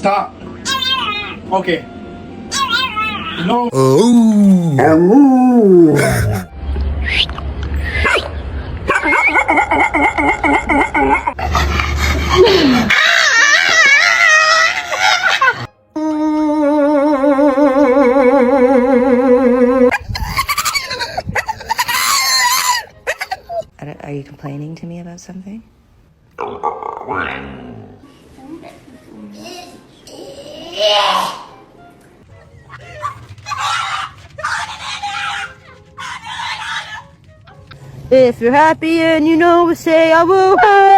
Stop. Okay. No. Are you complaining to me about something? If you're happy and you know, say I will.